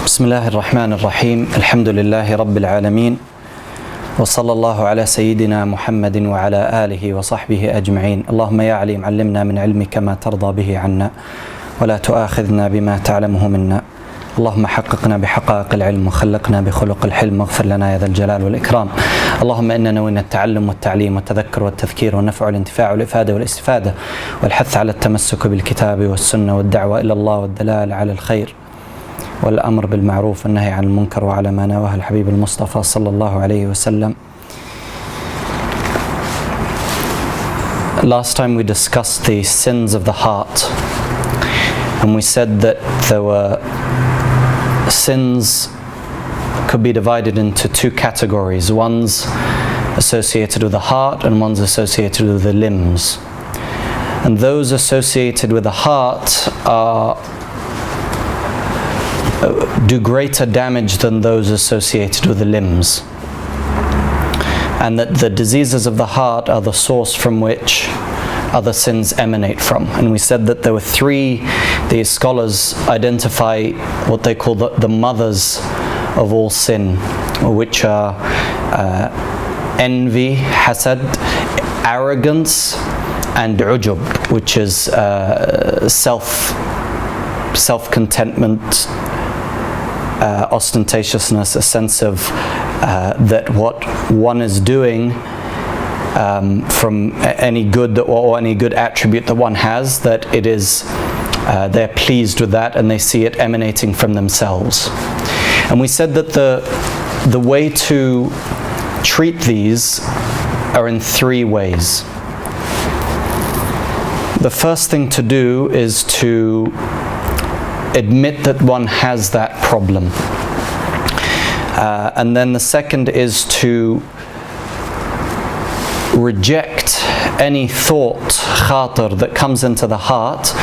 بسم الله الرحمن الرحيم الحمد لله رب العالمين وصلى الله على سيدنا محمد وعلى آله وصحبه أجمعين. اللهم يا عليم علمنا من علمك ما ترضى به عنا ولا تؤاخذنا بما تعلمه منا. اللهم حققنا بحقائق العلم وخلقنا بخلق الحلم واغفر لنا يا ذا الجلال والإكرام. اللهم إنا نوينا التعلم والتعليم والتذكر والتذكير والنفع والانتفاع والإفادة والاستفادة والحث على التمسك بالكتاب والسنة والدعوة إلى الله والدلال على الخير والأمر بالمعروف والنهي عن المنكر وعلى ما نواه الحبيب المصطفى صلى الله عليه وسلم. Last time we discussed the sins of the heart, and we said that there were sins could be divided into two categories. One's associated with the heart and one's associated with the limbs. And those associated with the heart do greater damage than those associated with the limbs. And that the diseases of the heart are the source from which other sins emanate from. And we said that there were three. These scholars identify what they call the mothers of all sin, which are envy, hasad, arrogance, and ujub, which is self-contentment, ostentatiousness, a sense of that what one is doing from any good or any good attribute that one has, that it is they're pleased with that and they see it emanating from themselves. And we said that the way to treat these are in three ways. The first thing to do is to admit that one has that problem. And then the second is to reject any thought, khatir, that comes into the heart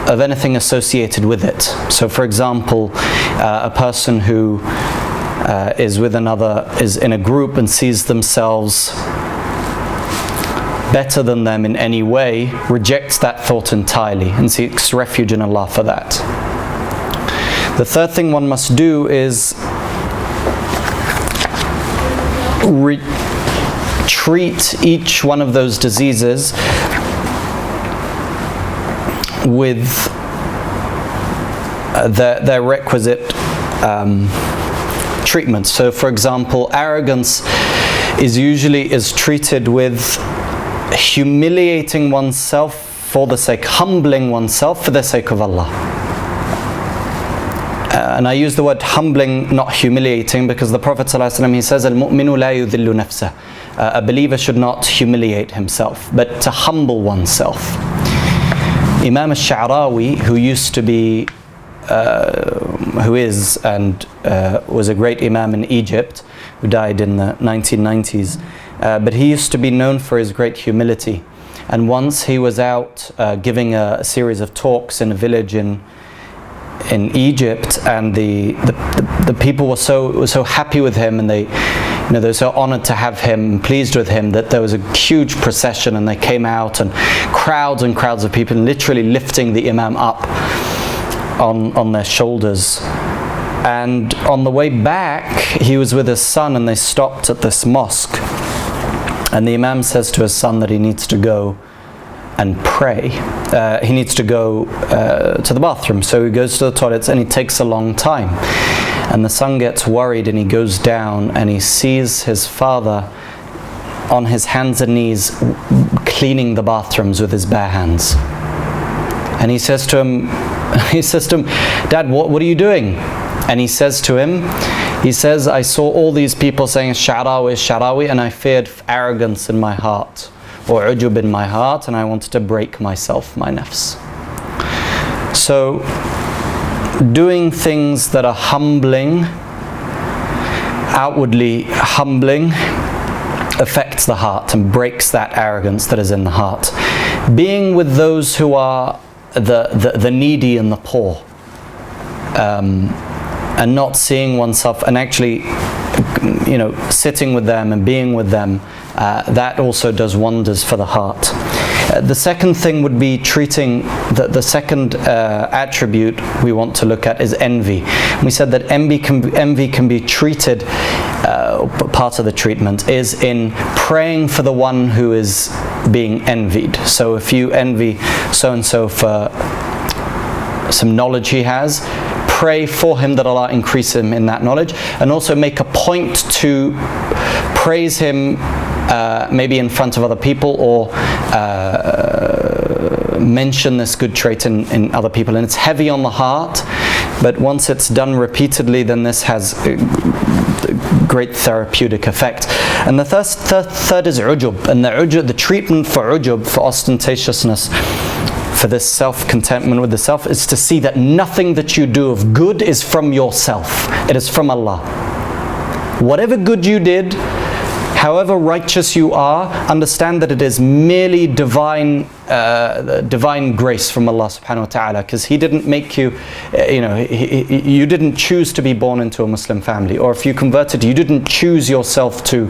of anything associated with it. So for example, a person who is with another, is in a group and sees themselves better than them in any way, rejects that thought entirely and seeks refuge in Allah for that. The third thing one must do is treat each one of those diseases with their requisite treatment. So for example, arrogance is treated with humiliating oneself for the sake, humbling oneself for the sake of Allah. And I use the word humbling, not humiliating, because the Prophet ﷺ, he says, "Al-mu'minu la yudhillu nafsah." A believer should not humiliate himself, but to humble oneself. Imam al-Sha'rawi, who is and was a great Imam in Egypt, who died in the 1990s, but he used to be known for his great humility. And once he was out giving a series of talks in a village in Egypt, and the people were so happy with him, and they were so honored to have him, pleased with him, that there was a huge procession, and they came out, and crowds of people literally lifting the Imam up on their shoulders. And on the way back, he was with his son, and they stopped at this mosque, and the Imam says to his son that he needs to go and pray. He needs to go to the bathroom, so he goes to the toilets, and he takes a long time. And the son gets worried, and he goes down, and he sees his father on his hands and knees cleaning the bathrooms with his bare hands. And he says to him, "Dad, what are you doing?" And he says to him, "I saw all these people saying Sha'rawi, Sha'rawi, and I feared arrogance in my heart, or ujub in my heart, and I wanted to break myself, my nafs." So, doing things that are humbling, outwardly humbling, affects the heart and breaks that arrogance that is in the heart. Being with those who are the needy and the poor, and not seeing oneself, and actually sitting with them and being with them, that also does wonders for the heart. The second thing would be treating, the second attribute we want to look at is envy. We said that envy can be treated, part of the treatment is in praying for the one who is being envied. So if you envy so-and-so for some knowledge he has, pray for him that Allah increase him in that knowledge, and also make a point to praise him maybe in front of other people, or mention this good trait in other people. And it's heavy on the heart, but once it's done repeatedly, then this has great therapeutic effect. And the third is ujub, and the treatment for ujub, for ostentatiousness, for this self-contentment with the self, is to see that nothing that you do of good is from yourself. It is from Allah. Whatever good you did, however righteous you are, understand that it is merely divine grace from Allah subhanahu wa ta'ala, because He didn't make you, you didn't choose to be born into a Muslim family, or if you converted, you didn't choose yourself to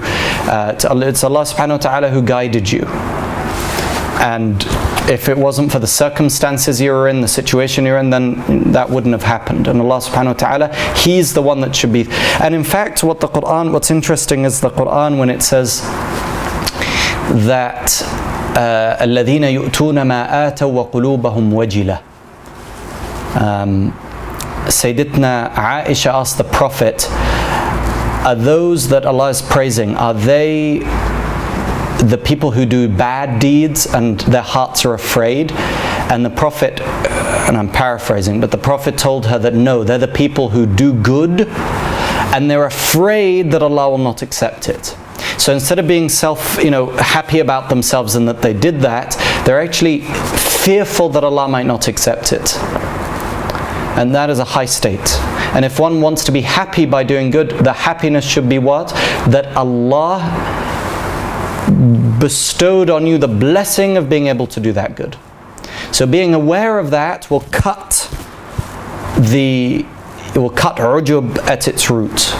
Allah. It's Allah subhanahu wa ta'ala who guided you. And if it wasn't for the circumstances you were in, the situation you're in, then that wouldn't have happened. And Allah subhanahu wa ta'ala, He's the one that should be. And in fact, what's interesting is the Quran, when it says that الَّذِينَ يُؤْتُونَ مَا آتَوا وَقُلُوبَهُمْ وَجِلَةٌ. Sayyidatna Aisha asked the Prophet, are those that Allah is praising, are they the people who do bad deeds and their hearts are afraid? And the Prophet, and I'm paraphrasing, but the Prophet told her that no, they're the people who do good and they're afraid that Allah will not accept it. So instead of being happy about themselves and that they did that, they're actually fearful that Allah might not accept it. And that is a high state. And if one wants to be happy by doing good, the happiness should be what? That Allah bestowed on you the blessing of being able to do that good. So being aware of that will cut ujub at its root.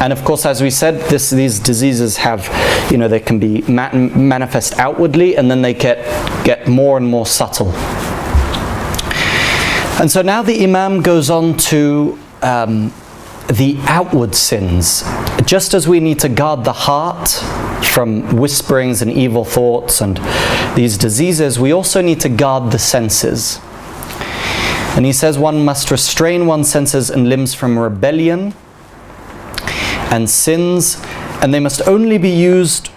And of course, as we said, these diseases have, they can be manifest outwardly, and then they get more and more subtle. And so now the Imam goes on to the outward sins. Just as we need to guard the heart from whisperings and evil thoughts and these diseases, we also need to guard the senses. And he says one must restrain one's senses and limbs from rebellion and sins, and they must only be used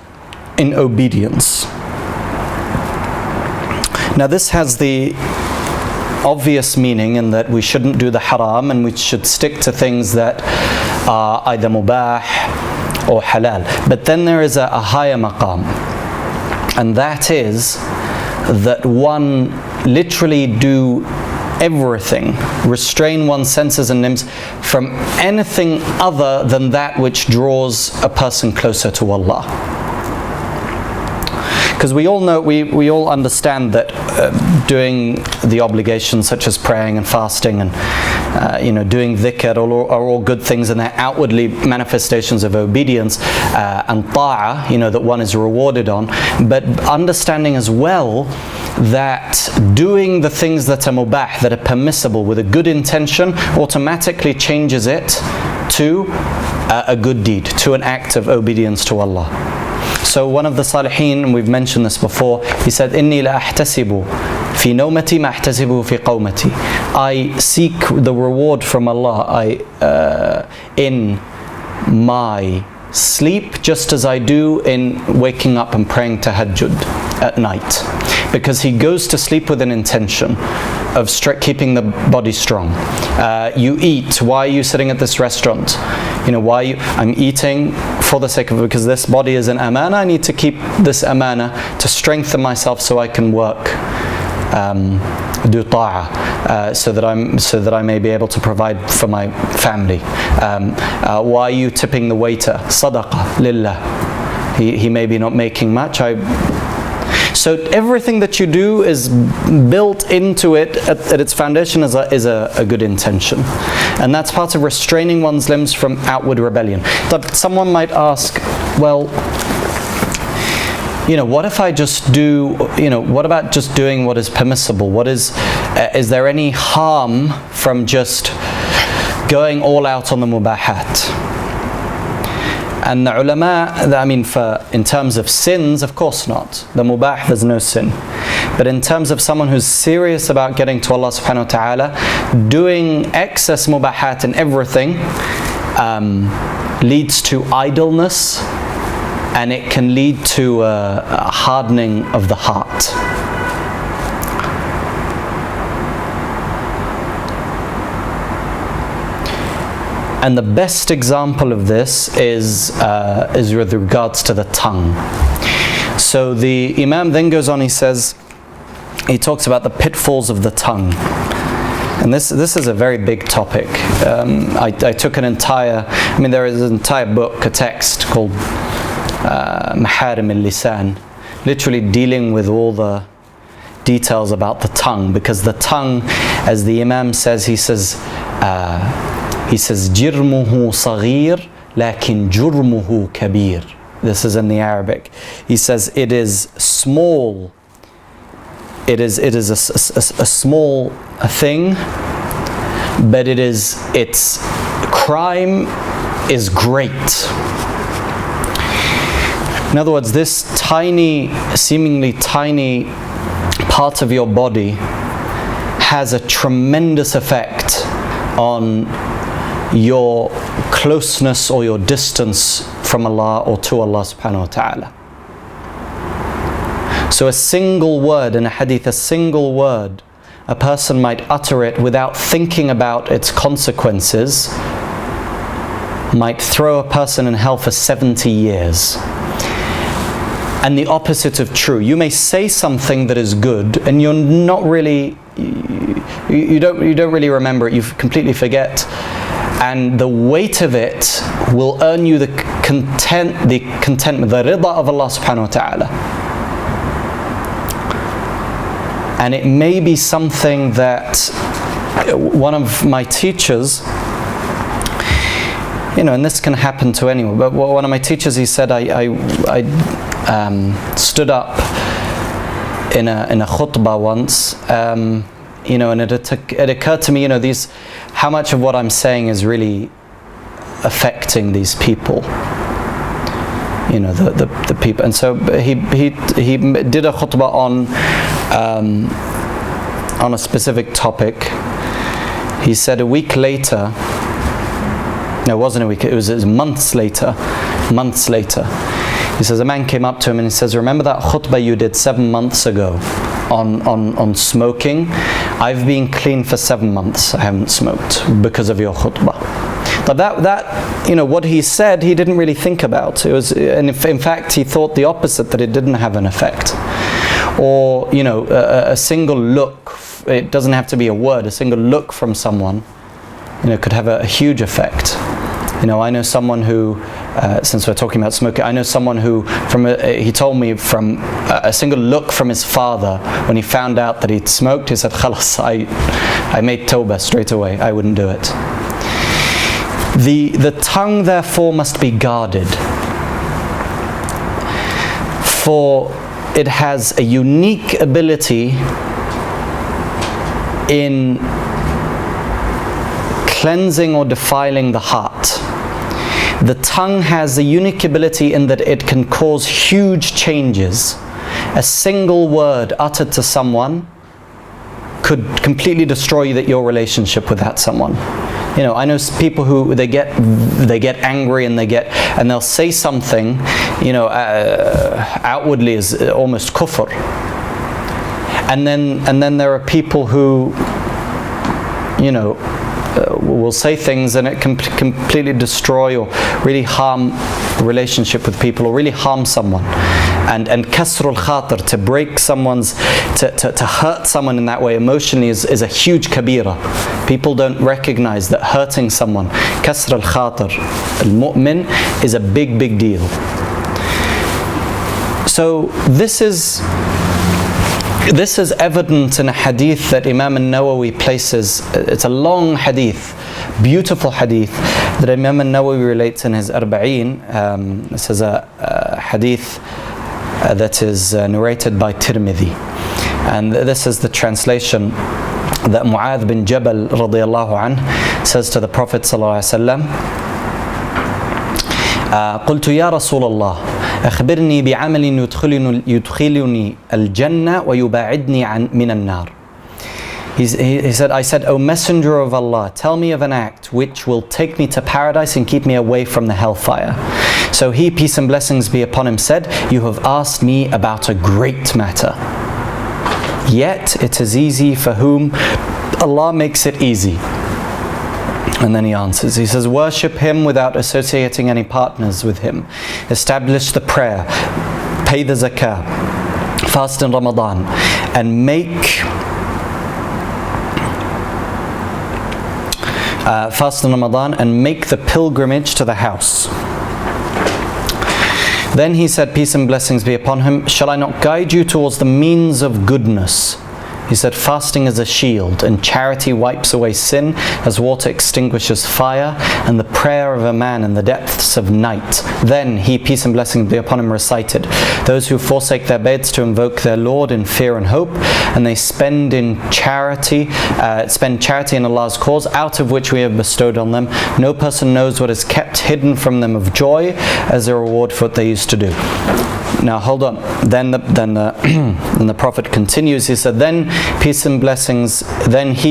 in obedience. Now this has the obvious meaning in that we shouldn't do the haram, and we should stick to things that are either mubah or halal. But then there is a higher maqam, and that is that one literally do everything, restrain one's senses and limbs from anything other than that which draws a person closer to Allah. Because we all know, we all understand that doing the obligations such as praying and fasting and doing dhikr are all good things, and they're outwardly manifestations of obedience and ta'ah, that one is rewarded on. But understanding as well that doing the things that are mubah, that are permissible with a good intention, automatically changes it to a good deed, to an act of obedience to Allah. So one of the Salihin, and we've mentioned this before, he said, إِنِّي لَأَحْتَسِبُ فِي نَوْمَتِي مَا أَحْتَسِبُ فِي قَوْمَتِي. I seek the reward from Allah in my sleep, just as I do in waking up and praying tahajjud at night. Because he goes to sleep with an intention of keeping the body strong. You eat. Why are you sitting at this restaurant? Why I'm eating for the sake of it, because this body is an amana. I need to keep this amana to strengthen myself so I can work, do ta'ah, so that I may be able to provide for my family. Why are you tipping the waiter? Sadaqah lillah. He may be not making much. So everything that you do is built into it at its foundation is a good intention. And that's part of restraining one's limbs from outward rebellion. But someone might ask, well, what if I just do, what about just doing what is permissible? is there any harm from just going all out on the mubahat? And the ulama, in terms of sins, of course not. The mubah, there's no sin. But in terms of someone who's serious about getting to Allah subhanahu wa ta'ala, doing excess mubahat in everything leads to idleness, and it can lead to a hardening of the heart. And the best example of this is with regards to the tongue. So the Imam then goes on, he talks about the pitfalls of the tongue. And this is a very big topic. I took there is an entire book, a text called Maharim al-Lisan, literally dealing with all the details about the tongue, because the tongue, as the Imam says, he says jirmuhu saghir lakin jurmuhu kabir. This is in the Arabic. He says it is small. It is a small thing, but its crime is great. In other words, this seemingly tiny part of your body has a tremendous effect on your closeness or your distance from Allah or to Allah subhanahu wa ta'ala. So a single word in a hadith, a single word, a person might utter it without thinking about its consequences, might throw a person in hell for 70 years. And the opposite of true. You may say something that is good, and you're not really, you don't really remember it. You completely forget, and the weight of it will earn you the contentment, the rida of Allah subhanahu wa ta'ala. And it may be something that one of my teachers, and this can happen to anyone, but one of my teachers, he said, I stood up in a khutbah once, and it occurred to me, how much of what I'm saying is really affecting these people, the people. And so he did a khutbah on a specific topic. He said a week later, no, it wasn't a week, it was months later. He says a man came up to him and he says, remember that khutbah you did 7 months ago on smoking? I've been clean for 7 months. I haven't smoked because of your khutbah. But that what he said, he didn't really think about. It was, and in fact, he thought the opposite, that it didn't have an effect. Or a single look. It doesn't have to be a word. A single look from someone, could have a huge effect. I know someone who, since we're talking about smoking, I know someone who, he told me from a single look from his father, when he found out that he'd smoked, he said, Khalas, I made tawbah straight away, I wouldn't do it. The tongue, therefore, must be guarded. For it has a unique ability in cleansing or defiling the heart. The tongue has a unique ability in that it can cause huge changes. A single word uttered to someone could completely destroy your relationship with that someone. I know people who they get angry and they'll say something, outwardly is almost kufr. And then there are people who, will say things and it can completely destroy or really harm the relationship with people, or really harm someone. And kasrul khatir, to break someone's, to hurt someone in that way emotionally is a huge kabira. People don't recognize that hurting someone, kasr al-khatir, al-mu'min, is a big deal. So this is evident in a hadith that Imam al-Nawawi places. It's a long hadith, beautiful hadith, that Imam al-Nawawi relates in his Arba'een. This is a hadith that is narrated by Tirmidhi. And this is the translation that Mu'adh bin Jabal radiyallahu anh says to the Prophet sallallahu alaihi wasallam, قلت يا رسول الله أخبرني بعمل يدخلني الجنة ويباعدني من النار. He said, I said, O Messenger of Allah, tell me of an act which will take me to paradise and keep me away from the hellfire. So he, peace and blessings be upon him, said, you have asked me about a great matter. Yet it is easy for whom Allah makes it easy. And then he answers, he says, worship Him without associating any partners with Him. Establish the prayer, pay the zakah, fast in Ramadan, and make the pilgrimage to the house. Then he said, peace and blessings be upon him, shall I not guide you towards the means of goodness? He said, fasting is a shield, and charity wipes away sin as water extinguishes fire, and the prayer of a man in the depths of night. Then he, peace and blessings be upon him, recited, those who forsake their beds to invoke their Lord in fear and hope, and they spend charity in Allah's cause, out of which we have bestowed on them. No person knows what is kept hidden from them of joy as a reward for what they used to do. Now hold on. Then the Prophet continues. He said, then he,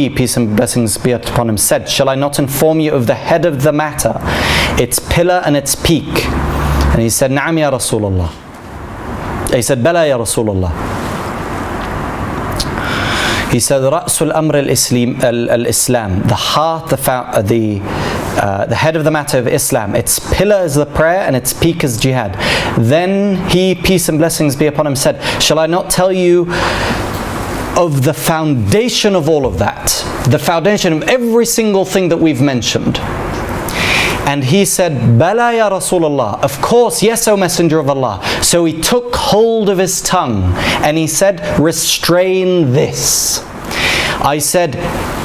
peace and blessings be upon him, said, shall I not inform you of the head of the matter, its pillar and its peak? And he said, Na'am ya Rasulullah. He said, Bala ya Rasulullah. He said, Ra'sul Amr al-Islam, the heart, the head of the matter of Islam. Its pillar is the prayer and its peak is jihad. Then he, peace and blessings be upon him, said, shall I not tell you of the foundation of all of that? The foundation of every single thing that we've mentioned. And he said, Bala ya Rasulullah, of course, yes, O Messenger of Allah. So he took hold of his tongue and he said, restrain this. I said,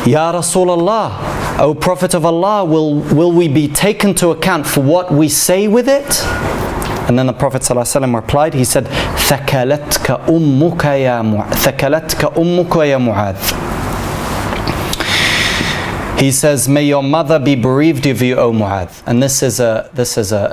Ya Rasulullah, O Prophet of Allah, will we be taken to account for what we say with it? And then the Prophet ﷺ replied, he said, ثَكَلَتْكَ أُمُّكَ يَا مُعَاذ. He says, may your mother be bereaved of you, O Mu'adh. And this is a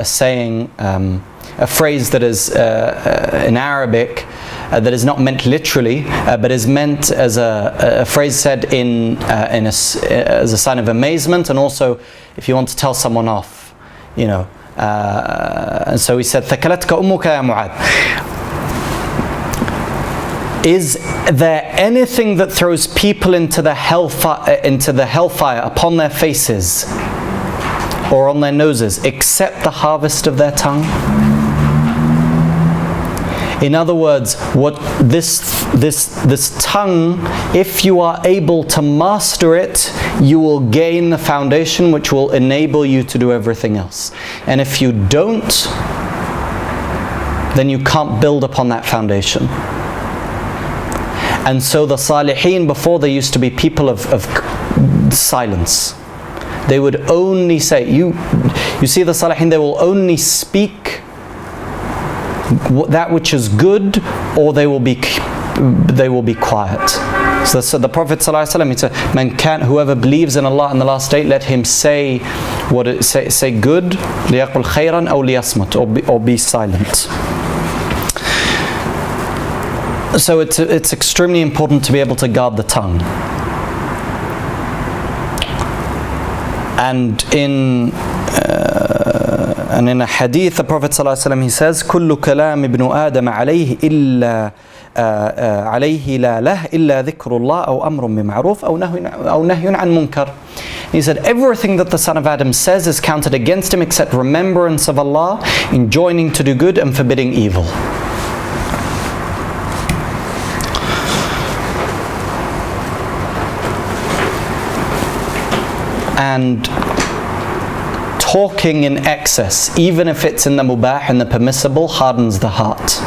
saying, a phrase that is in Arabic that is not meant literally, but is meant as a phrase said as a sign of amazement, and also if you want to tell someone off, you know. And so he said, ثَكَلَتْكَ أُمُّكَ يَا مُعَاذ. Is there anything that throws people into the hellfire upon their faces or on their noses except the harvest of their tongue? In other words, what this tongue, if you are able to master it, you will gain the foundation which will enable you to do everything else. And if you don't, then you can't build upon that foundation. And so the Salihin before, they used to be people of silence. They would only say, you see the Salihin, they will only speak that which is good, or they will be quiet. So the Prophet ﷺ, he said, whoever believes in Allah and the last day, let him say say good, لِيَقُلْ خَيْرًا أَوْ لِيَصْمُتْ, or be silent. So it's extremely important to be able to guard the tongue. And in a hadith, the Prophet ﷺ, he says, كُلُّ كَلَامِ ابْنُ آدَمَ عَلَيْهِ لَا لَهْ إِلَّا ذِكْرُ اللَّهِ أَوْ أَمْرٌ بِمَعْرُوفٍ أَوْ نَهْيٌ عَنْ مُنْكَرٍ. He said, everything that the son of Adam says is counted against him except remembrance of Allah, enjoining to do good and forbidding evil. And talking in excess, even if it's in the mubah and the permissible, hardens the heart.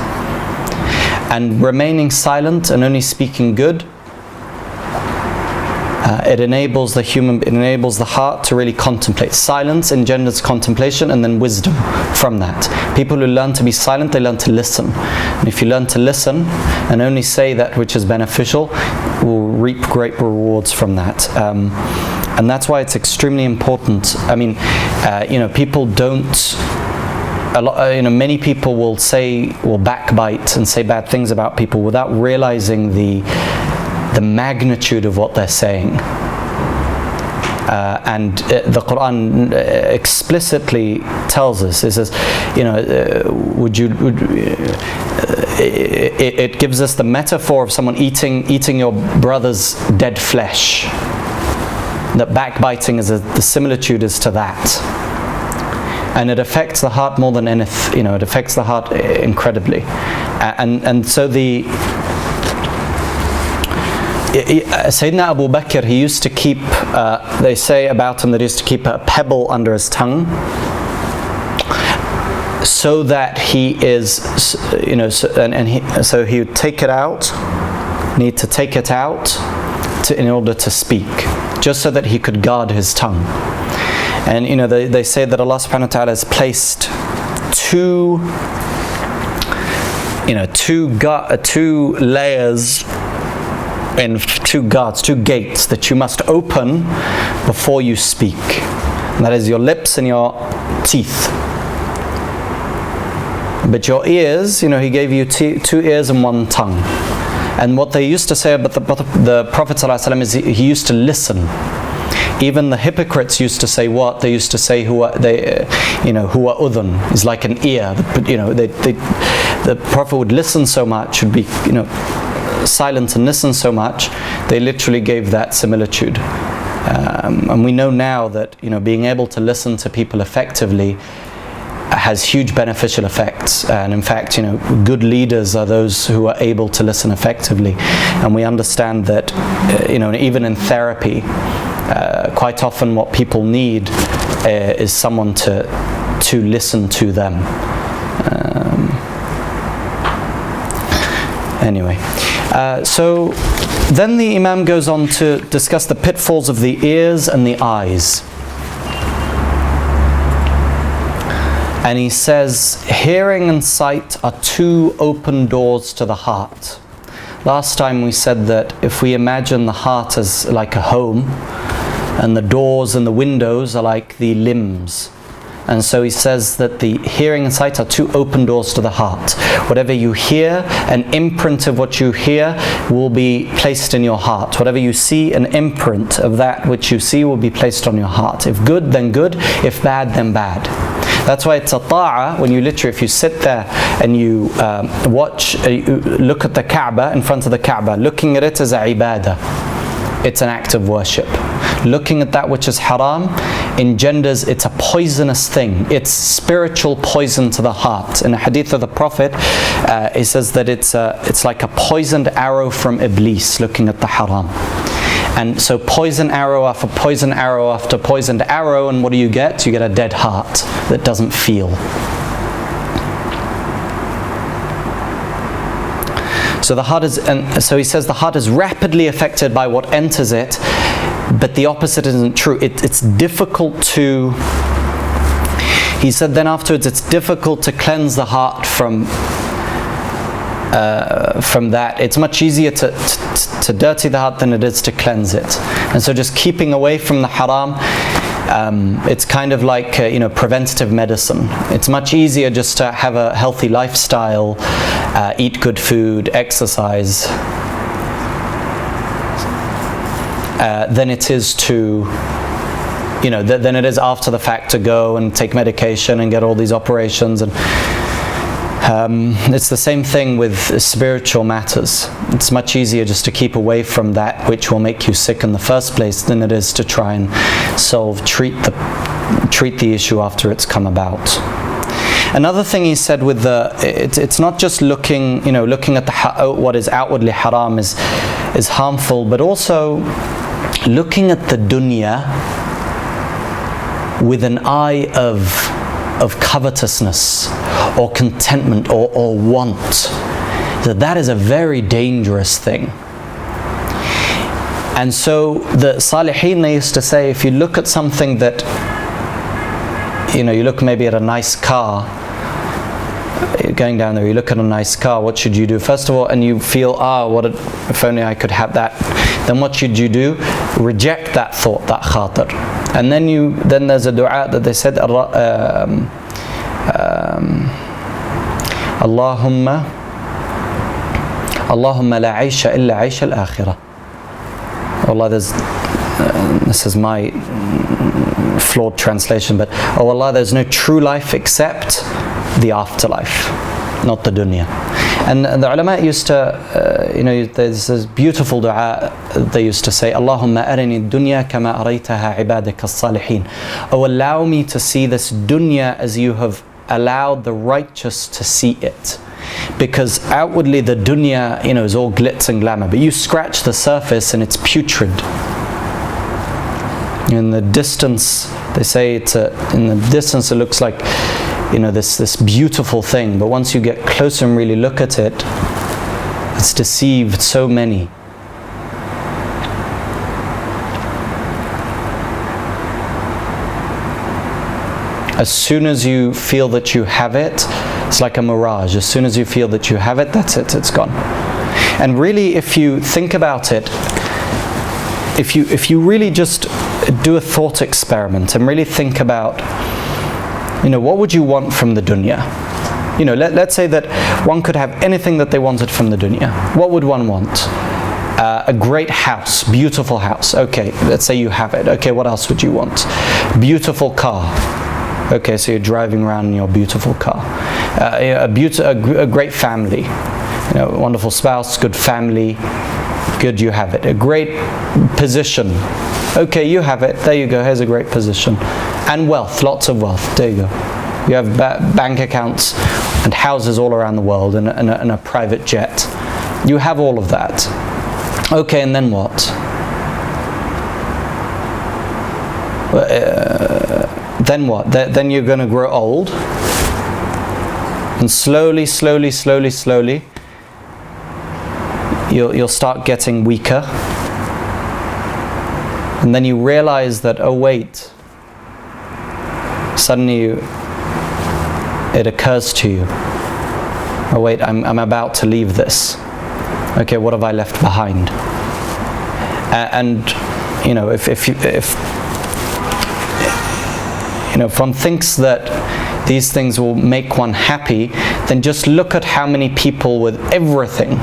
And remaining silent and only speaking good, it enables the heart to really contemplate. Silence engenders contemplation and then wisdom from that. People who learn to be silent, they learn to listen. And if you learn to listen and only say that which is beneficial, will reap great rewards from that. And that's why it's extremely important. I mean, people don't. Many people will backbite and say bad things about people without realizing the magnitude of what they're saying. And the Quran explicitly tells us. It says, it gives us the metaphor of someone eating your brother's dead flesh. That backbiting is the similitude is to that. And it affects the heart more than anything. It affects the heart incredibly. And so Sayyidina Abu Bakr, he used to keep, they say about him that he used to keep a pebble under his tongue, so that he is, so he would take it out, need to take it out in order to speak, just so that he could guard his tongue. And they say that Allah subhanahu wa ta'ala has placed two layers in two guards, two gates that you must open before you speak. And that is your lips and your teeth. But your ears, He gave you two ears and one tongue. And what they used to say about the Prophet ﷺ is he used to listen. Even the hypocrites used to say what? They used to say huwa udhun, is like an ear. The Prophet would listen so much, would be silent and listen so much, they literally gave that similitude. And we know now that being able to listen to people effectively has huge beneficial effects. And in fact, good leaders are those who are able to listen effectively. And we understand that even in therapy, quite often what people need is someone to listen to them. Anyway, so then the Imam goes on to discuss the pitfalls of the ears and the eyes. And he says, hearing and sight are two open doors to the heart. Last time we said that if we imagine the heart as like a home, and the doors and the windows are like the limbs. And so he says that the hearing and sight are two open doors to the heart. Whatever you hear, an imprint of what you hear will be placed in your heart. Whatever you see, an imprint of that which you see will be placed on your heart. If good, then good. If bad, then bad. That's why it's a ta'ah when if you sit there and you look at the Kaaba, in front of the Kaaba, looking at it as a ibadah. It's an act of worship. Looking at that which is haram engenders, it's a poisonous thing. It's spiritual poison to the heart. In a hadith of the Prophet, he says that it's like a poisoned arrow from Iblis, looking at the haram. And so poison arrow after poison arrow after poisoned arrow, and what do you get? You get a dead heart that doesn't feel. So the heart is, and so he says the heart is rapidly affected by what enters it, but the opposite isn't true. It's difficult to, he said then afterwards, it's difficult to cleanse the heart from that. It's much easier to dirty the heart than it is to cleanse it. And so just keeping away from the haram, it's kind of like preventative medicine. It's much easier just to have a healthy lifestyle, eat good food, exercise, than it is to than it is after the fact to go and take medication and get all these operations. And it's the same thing with spiritual matters. It's much easier just to keep away from that which will make you sick in the first place than it is to try and treat the issue after it's come about. Another thing he said with it's not just looking at what is outwardly haram is harmful, but also looking at the dunya with an eye of covetousness or contentment or want. That is a very dangerous thing. And so the Salihin, they used to say, if you look at something that, you look maybe at a nice car, you're going down there, you look at a nice car, what should you do? First of all, and you feel, if only I could have that. Then what should you do? Reject that thought, that khatir. And then there's a dua that they said, Allahumma la aisha illa aisha al-akhirah. Allah, this is my flawed translation, but oh Allah, there's no true life except the afterlife, not the dunya. And the ulama used to, there's this beautiful dua they used to say, Allahumma arini dunya kama araytaha ibadaka as-salihin. Oh, allow me to see this dunya as you have allowed the righteous to see it. Because outwardly the dunya, is all glitz and glamour, but you scratch the surface and it's putrid. In the distance, they say in the distance it looks like, this beautiful thing, but once you get closer and really look at it, it's deceived so many. As soon as you feel that you have it, it's like a mirage. As soon as you feel that you have it, that's it, it's gone. And really, if you think about it, if you really just do a thought experiment and really think about, what would you want from the dunya? Let's say that one could have anything that they wanted from the dunya. What would one want? A great house, beautiful house. Okay, let's say you have it. Okay, what else would you want? Beautiful car. Okay, so you're driving around in your beautiful car. A great family. Wonderful spouse, good family. Good, you have it. A great position. Okay, you have it. There you go. Here's a great position. And wealth, lots of wealth. There you go. You have bank accounts and houses all around the world and a private jet. You have all of that. Okay, and then what? Then what? Then you're going to grow old. And slowly, you'll start getting weaker. And then you realize that, oh wait, suddenly it occurs to you, oh wait, I'm about to leave this. Okay, what have I left behind? If one thinks that these things will make one happy, then just look at how many people with everything,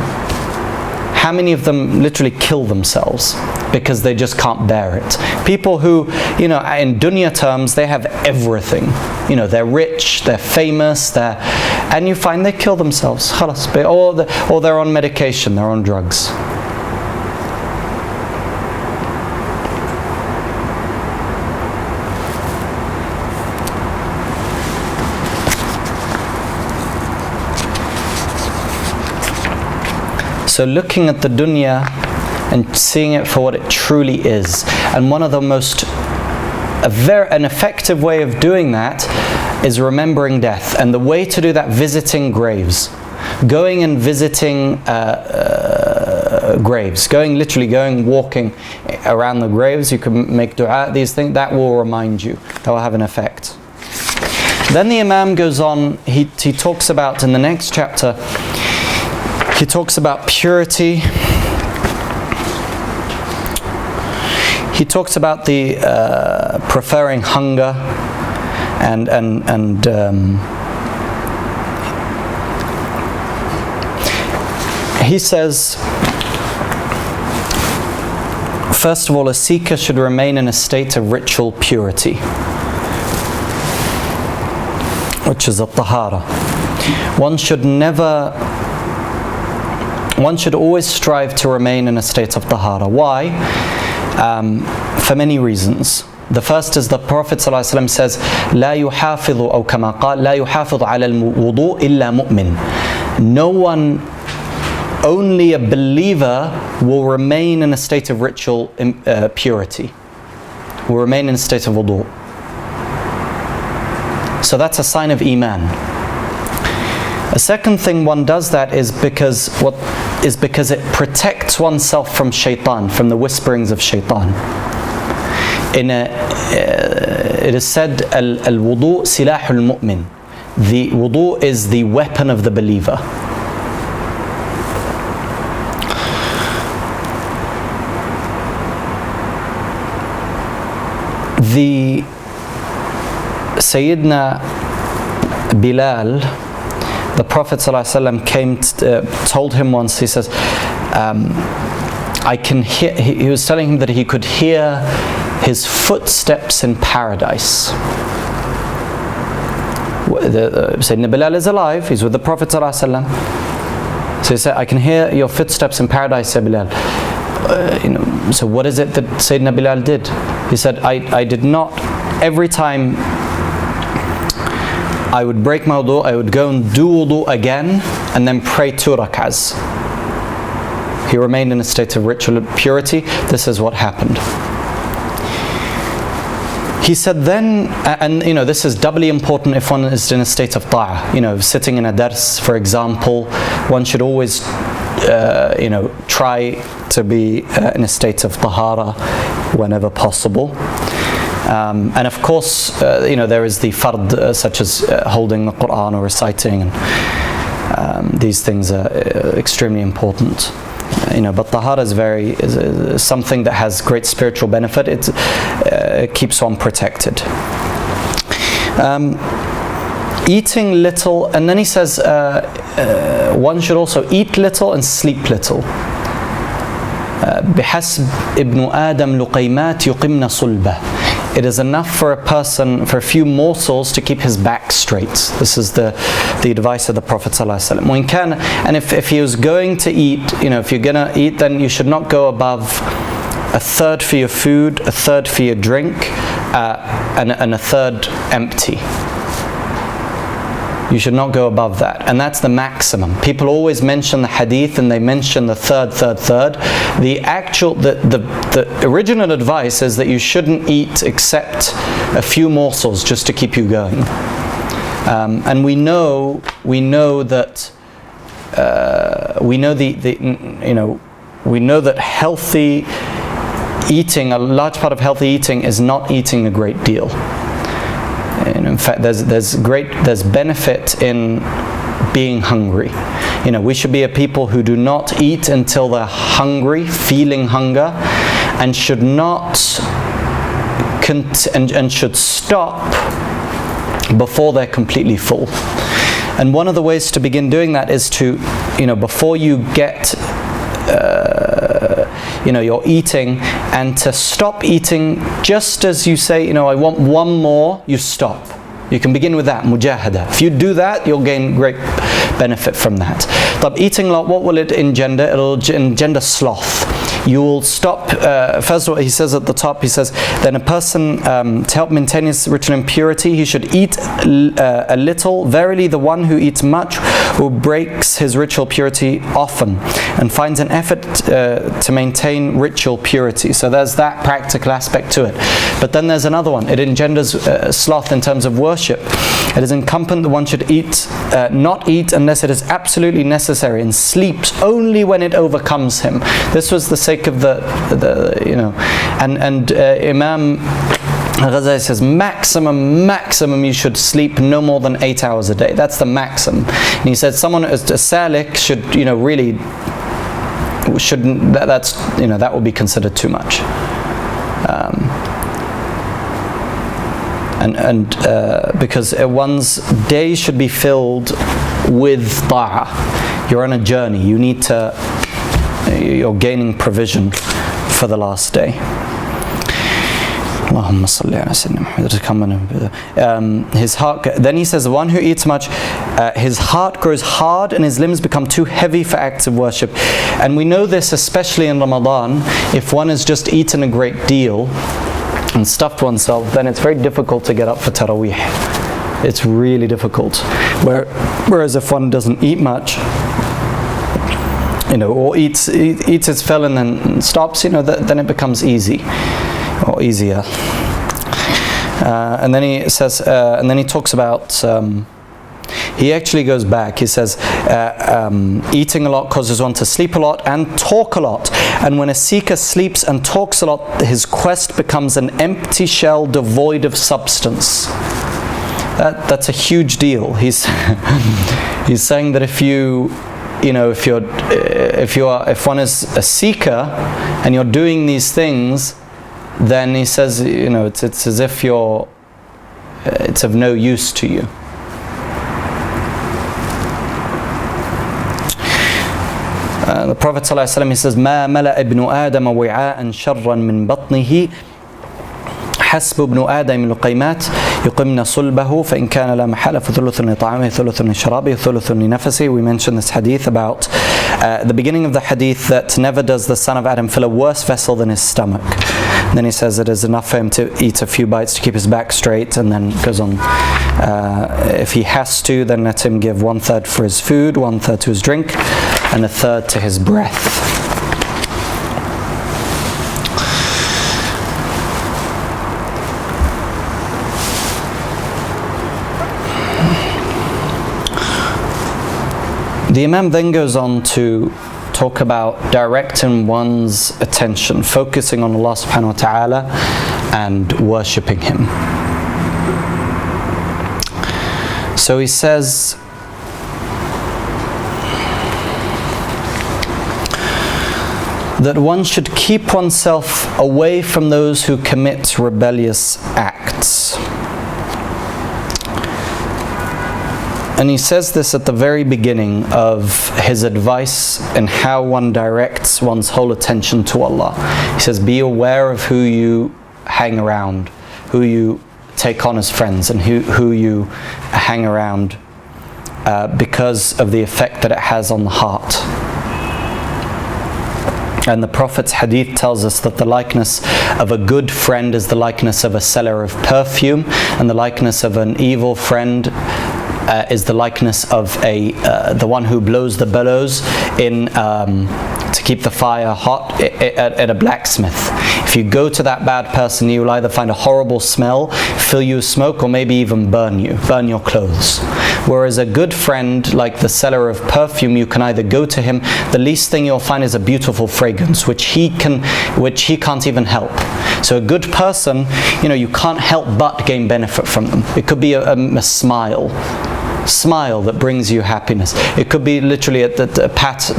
how many of them literally kill themselves because they just can't bear it. People who, in dunya terms, they have everything. They're rich, they're famous, and you find they kill themselves. Or they're on medication, they're on drugs. So looking at the dunya and seeing it for what it truly is. And one of the an effective way of doing that is remembering death. And the way to do that, visiting graves. Going and visiting graves. Going walking around the graves. You can make dua, these things. That will remind you. That will have an effect. Then the Imam goes on, he talks about, in the next chapter, he talks about purity. He talks about the preferring hunger and he says, first of all, a seeker should remain in a state of ritual purity, which is at-tahara. One should always strive to remain in a state of tahara. Why? For many reasons. The first is the Prophet ﷺ says, لا يحافظ أو كما قال لا يحافظ على الوضوء إلا مؤمن. No one, only a believer will remain in a state of ritual purity. Will remain in a state of wudu. So that's a sign of Iman. A second thing one does that is because it protects oneself from shaitan, from the whisperings of shaitan. It is said, al-wudu silahul mu'min. the wudu is the weapon of the believer. The Sayyidina Bilal, the Prophet ﷺ came, told him once, he says, I can hear, he was telling him that he could hear his footsteps in paradise. Sayyidina Bilal is alive, he's with the Prophet ﷺ. So he said, I can hear your footsteps in paradise, Ya Bilal. So what is it that Sayyidina Bilal did? He said, I did not, every time I would break my wudu, I would go and do wudu again and then pray 2 rak'ahs. He remained in a state of ritual purity. This is what happened. He said then, and this is doubly important if one is in a state of ta'ah. Sitting in a dars, for example, one should always try to be in a state of tahara whenever possible. And of course, there is the fard, such as holding the Quran or reciting, and these things are extremely important. But tahara is something that has great spiritual benefit. It keeps one protected. Eating little, and then he says one should also eat little and sleep little. بحسب ابن آدم لقيمات يقمن صلبه. It is enough for a person, for a few morsels, to keep his back straight. This is the advice of the Prophet ﷺ. And if he was going to eat, if you're going to eat, then you should not go above a third for your food, a third for your drink, and a third empty. You should not go above that, and that's the maximum. People always mention the hadith and they mention the third. The original advice is that you shouldn't eat except a few morsels just to keep you going. And we know that healthy eating, a large part of healthy eating is not eating a great deal. In fact, there's benefit in being hungry. We should be a people who do not eat until they're hungry, feeling hunger, and should not and should stop before they're completely full. And one of the ways to begin doing that is to, before you get you're eating, and to stop eating just as you say, I want one more, you stop. You can begin with that, mujahada. If you do that, you'll gain great benefit from that. But eating a lot, what will it engender? It'll engender sloth. You will stop, first of all, he says at the top, he says, then a person, to help maintain his ritual impurity, he should eat a little. Verily, the one who eats much who breaks his ritual purity often, and finds an effort to maintain ritual purity. So there's that practical aspect to it. But then there's another one. It engenders sloth in terms of worship. It is incumbent that one should not eat unless it is absolutely necessary, and sleeps only when it overcomes him. This was the sake of Imam Al-Ghazali says maximum you should sleep no more than 8 hours a day. That's the maximum. And he said someone as a salik should really shouldn't, that will be considered too much. Because one's day should be filled with ta'ah. You're on a journey. You're gaining provision for the last day. His heart. Then he says, the one who eats much, his heart grows hard and his limbs become too heavy for acts of worship. And we know this especially in Ramadan. If one has just eaten a great deal and stuffed oneself, then it's very difficult to get up for Taraweeh. It's really difficult. Whereas if one doesn't eat much, or eats its fill and then stops, then it becomes easy or easier. And then he says, and then he talks about. He actually goes back. He says, eating a lot causes one to sleep a lot and talk a lot. And when a seeker sleeps and talks a lot, his quest becomes an empty shell devoid of substance. that's a huge deal. He's he's saying that if one is a seeker and you're doing these things, then he says, it's as if it's of no use to you. The Prophet ﷺ, he says, ما ملأ ابن آدم وعاء شرا من بطنه حسب ابن آدم لقيمات يقمن صلبه فإن كان لا محالة فثلث لطعامه ثلث لشرابه ثلث لنفسه. We mentioned this hadith about the beginning of the hadith, that never does the son of Adam fill a worse vessel than his stomach. And then he says it is enough for him to eat a few bites to keep his back straight, and then goes on. If he has to, then let him give 1/3 for his food, 1/3 to his drink, and 1/3 to his breath. The Imam then goes on to talk about directing one's attention, focusing on Allah subhanahu wa ta'ala and worshipping Him. So he says, that one should keep oneself away from those who commit rebellious acts. And he says this at the very beginning of his advice and how one directs one's whole attention to Allah. He says, be aware of who you hang around, who you take on as friends, and who you hang around because of the effect that it has on the heart. And the Prophet's hadith tells us that the likeness of a good friend is the likeness of a seller of perfume, and the likeness of an evil friend is the likeness of the one who blows the bellows to keep the fire hot at a blacksmith. If you go to that bad person, you will either find a horrible smell, fill you with smoke, or maybe even burn your clothes. Whereas a good friend, like the seller of perfume, you can either go to him, the least thing you'll find is a beautiful fragrance, which he can't even help. So a good person, you can't help but gain benefit from them. It could be a smile that brings you happiness. It could be literally a pat,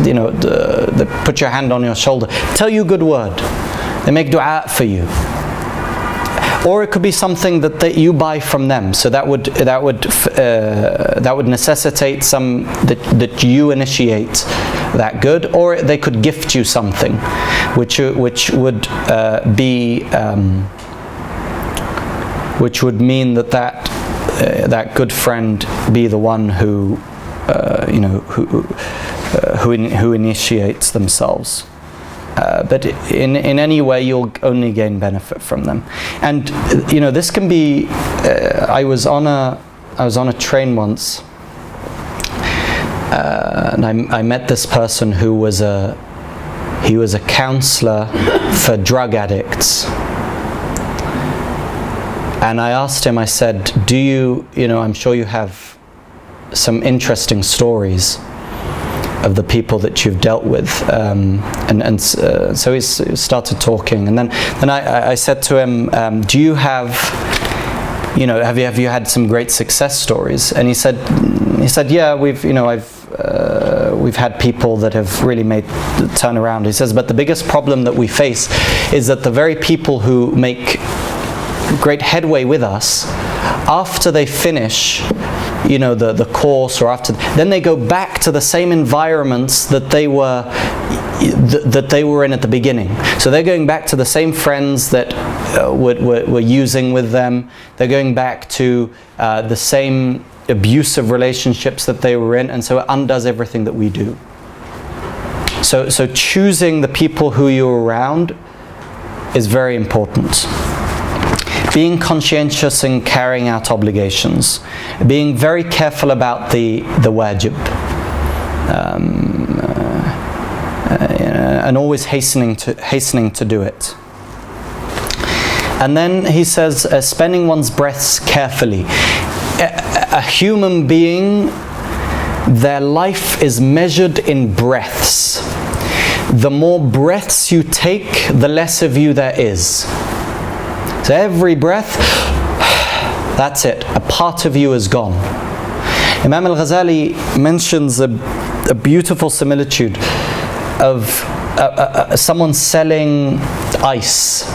put your hand on your shoulder, tell you a good word, they make dua for you. Or it could be something that you buy from them. So that would necessitate that you initiate that good. Or they could gift you something, which would mean that good friend be the one who initiates themselves. But in any way, you'll only gain benefit from them. And this can be. I was on a train once, and I met this person who was a counselor for drug addicts. And I asked him, I said, I'm sure you have some interesting stories of the people that you've dealt with. So he started talking. And then I said to him, do you have you had some great success stories? And he said, yeah, we've had people that have really made the turnaround. He says, but the biggest problem that we face is that the very people who make great headway with us, after they finish the course, or then they go back to the same environments that they were in at the beginning. So they're going back to the same friends that were using with them. They're going back to the same abusive relationships that they were in, and so it undoes everything that we do. So choosing the people who you're around is very important. Being conscientious in carrying out obligations, being very careful about the wajib, and always hastening to do it. And then he says, spending one's breaths carefully. A human being, their life is measured in breaths. The more breaths you take, the less of you there is. So every breath, That's it. A part of you is gone. Imam Al-Ghazali mentions a beautiful similitude of someone selling ice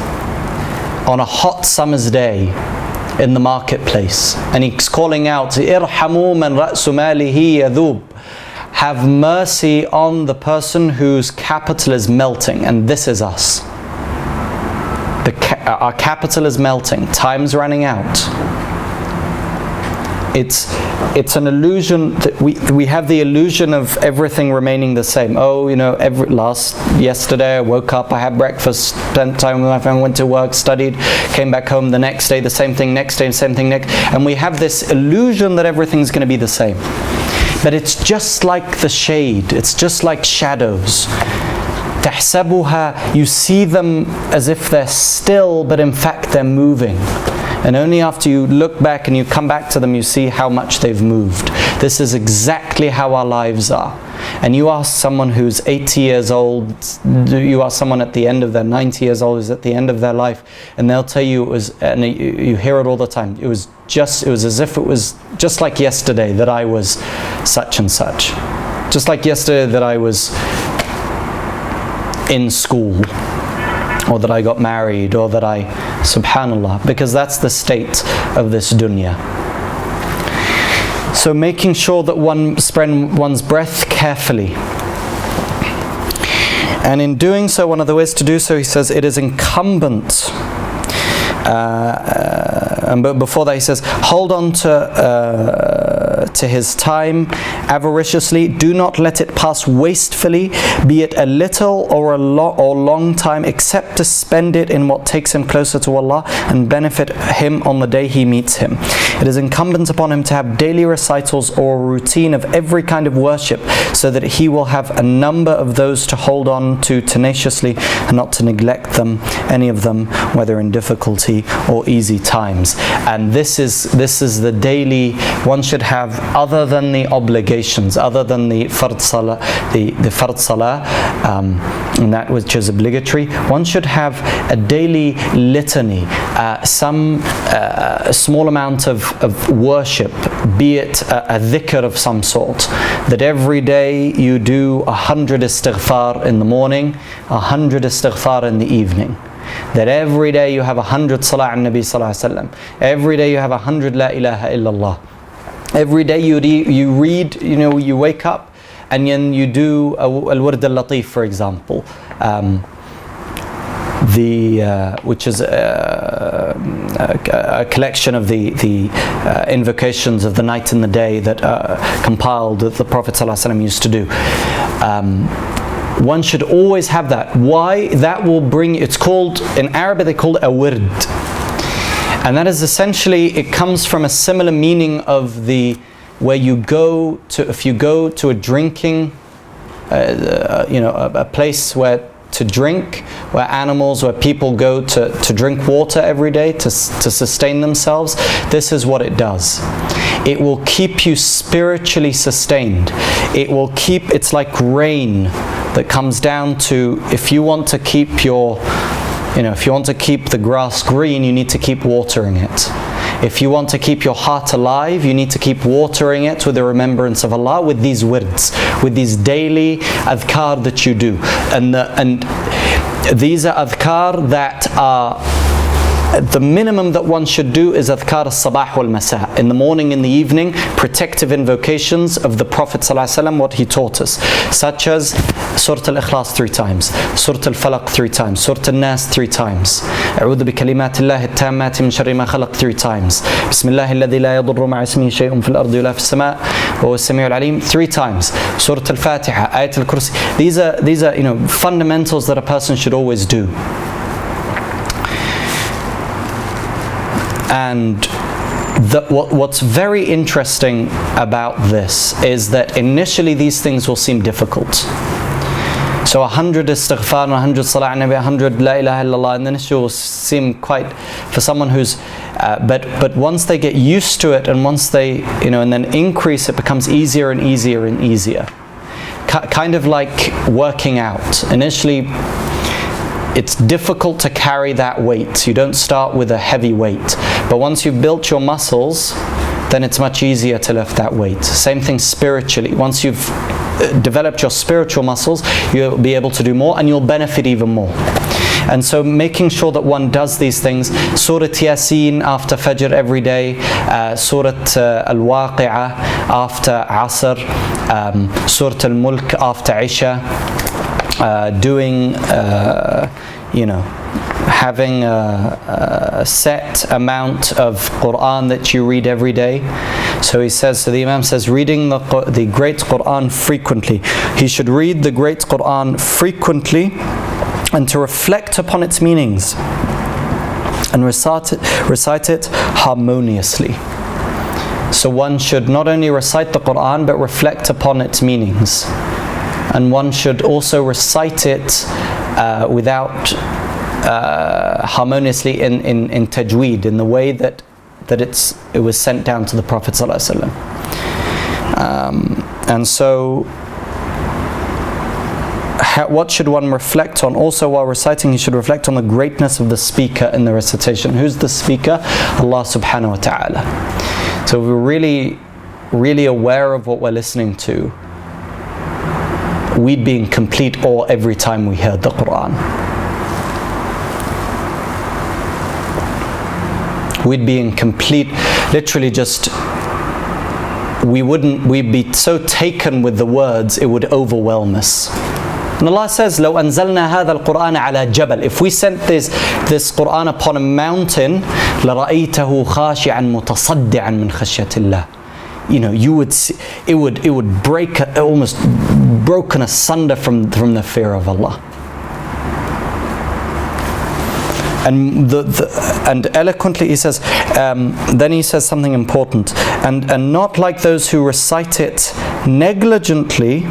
on a hot summer's day in the marketplace, and he's calling out, "Irhamu man ra'su malihi yadhub." Have mercy on the person whose capital is melting, and this is us. Our capital is melting. Time's running out. It's an illusion that we have the illusion of everything remaining the same. Oh, you know, yesterday I woke up, I had breakfast, spent time with my family, went to work, studied, came back home the next day, the same thing next day, same thing next, and we have this illusion that everything's going to be the same. But it's just like the shade, it's just like shadows. تحسبها, you see them as if they're still, but in fact they're moving. And only after you look back and you come back to them, you see how much they've moved. This is exactly how our lives are. And you ask someone who's 80 years old, you ask someone at the end of their 90 years old, who's at the end of their life, and they'll tell you it was, and you hear it all the time, it was as if it was just like yesterday that I was such and such. Just like yesterday that I was in school, or that I got married, or that I, subhanallah, because that's the state of this dunya. So making sure that one spend one's breath carefully. And in doing so, one of the ways to do so, he says, it is incumbent, but before that he says, hold on to his time avariciously, do not let it pass wastefully, be it a little or long time, except to spend it in what takes him closer to Allah and benefit him on the day he meets him. It is incumbent upon him to have daily recitals or a routine of every kind of worship, so that he will have a number of those to hold on to tenaciously and not to neglect them, any of them, whether in difficulty or easy times. And this is the daily one should have, other than the obligations, other than the fard salah, the fard salah, and that which is obligatory, one should have a daily litany, some small amount of worship, be it a dhikr of some sort, that every day you do 100 istighfar in the morning, 100 istighfar in the evening. That every day you have 100 salah an Nabi sallallahu alaihi wasallam. Every day you have 100 la ilaha illallah. Every day you read, you wake up and then you do al-Wird al-Latif, for example, which is a collection of the invocations of the night and the day that compiled that the Prophet ﷺ used to do. One should always have that. Why? That will bring, it's called, in Arabic they call it a wird. And that is essentially, it comes from a similar meaning of where you go to, if you go to a drinking, a place where to drink, where people go to drink water every day to sustain themselves. This is what it does. It will keep you spiritually sustained. It's like rain that comes down to, if you want to keep the grass green, you need to keep watering it. If you want to keep your heart alive, you need to keep watering it with the remembrance of Allah, with these words, with these daily adhkar that you do. And these are adhkar that are, the minimum that one should do is adhkar al-sabah wal-masa, in the morning, in the evening, protective invocations of the Prophet ﷺ, what he taught us, such as Surah Al-Ikhlas 3 times, Surah Al-Falaq 3 times, Surah Al-Nas 3 times, A'udhu bi kalimatillahi at-tammati min sharri ma khalaq 3 times, Bismillahi alladhi la yadurru ma'a ismihi shay'un fil ardi wa la fis sama' wa huwa as-sami'ul alim 3 times, Surah Al-Fatiha, Ayat Al-Kursi. These are fundamentals that a person should always do. And what's very interesting about this is that initially these things will seem difficult. So 100 istighfar, 100 salah an Nabi, 100 la ilaha illallah, and then it will seem quite, for someone who's, but once they get used to it, and once they, and then increase, it becomes easier and easier and easier. Kind of like working out. Initially, it's difficult to carry that weight. You don't start with a heavy weight, but once you've built your muscles, then it's much easier to lift that weight. Same thing spiritually. Once you've developed your spiritual muscles, you'll be able to do more and you'll benefit even more. And so making sure that one does these things, Surah Yasin after Fajr every day, Surah Al-Waqi'ah after Asr, Surah Al-Mulk after Isha, doing, having a set amount of Quran that you read every day. So the Imam says, reading the great Quran frequently. He should read the great Quran frequently and to reflect upon its meanings and recite it harmoniously. So one should not only recite the Quran but reflect upon its meanings. And one should also recite it harmoniously in tajweed, in the way that it was sent down to the Prophet ﷺ. And so what should one reflect on? Also while reciting, he should reflect on the greatness of the speaker in the recitation. Who's the speaker? Allah subhanahu wa ta'ala. So we're really, really aware of what we're listening to, we'd be in complete awe every time we heard the Quran. We'd be in complete, literally just, we'd be so taken with the words, it would overwhelm us. And Allah says, لو أنزلنا هذا القرآن على جبل. If we sent this Quran upon a mountain, لرأيته خاشعا متصدعا من خشية الله. You would see, it would break, almost broken asunder from the fear of Allah. And and eloquently he says, then he says something important, and not like those who recite it negligently,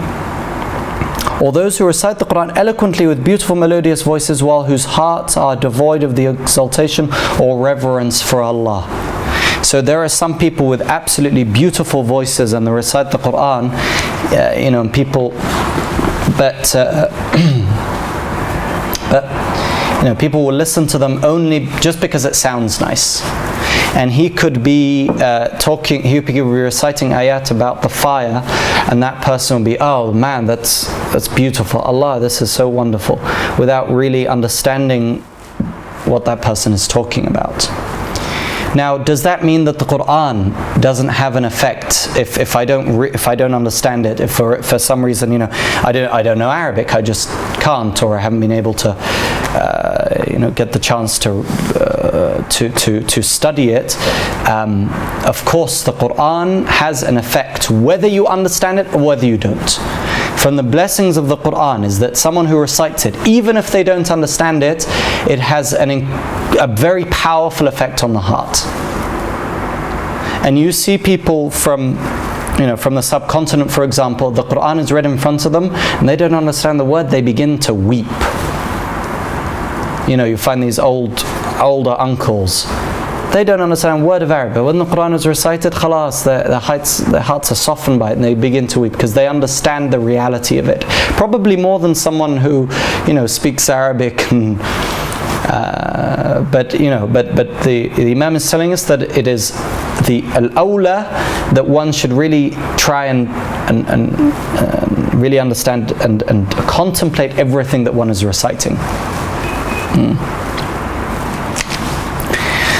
or those who recite the Quran eloquently with beautiful melodious voices, while whose hearts are devoid of the exaltation or reverence for Allah. So there are some people with absolutely beautiful voices and they recite the Quran, and people, but people will listen to them only just because it sounds nice. And he could be he could be reciting ayat about the fire, and that person will be, oh man, that's beautiful. Allah, this is so wonderful, without really understanding what that person is talking about. Now, does that mean that the Quran doesn't have an effect if I don't understand it? If for some reason, I don't know Arabic, I just can't, or I haven't been able to get the chance to study it. Of course, the Quran has an effect whether you understand it or whether you don't. From the blessings of the Quran is that someone who recites it, even if they don't understand it, it has a very powerful effect on the heart. And you see people from the subcontinent, for example, the Quran is read in front of them and they don't understand the word, they begin to weep. You find these older uncles, they don't understand a word of Arabic, but when the Quran is recited, khalas, their hearts are softened by it and they begin to weep because they understand the reality of it. Probably more than someone who speaks Arabic and but the Imam is telling us that it is the al-awla that one should really try and really understand and contemplate everything that one is reciting.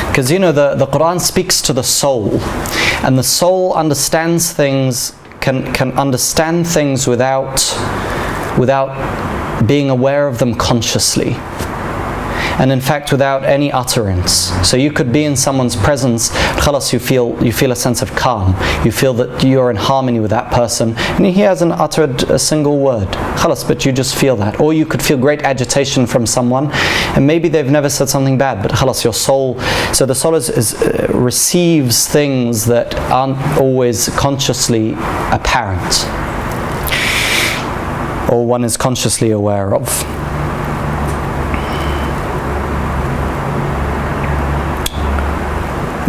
Because the Quran speaks to the soul, and the soul understands things, can understand things without being aware of them consciously, and in fact without any utterance. So you could be in someone's presence, khalas, you feel a sense of calm, you feel that you're in harmony with that person, and he hasn't uttered a single word, khalas, but you just feel that. Or you could feel great agitation from someone, and maybe they've never said something bad, but khalas, your soul, so the soul receives things that aren't always consciously apparent, or one is consciously aware of.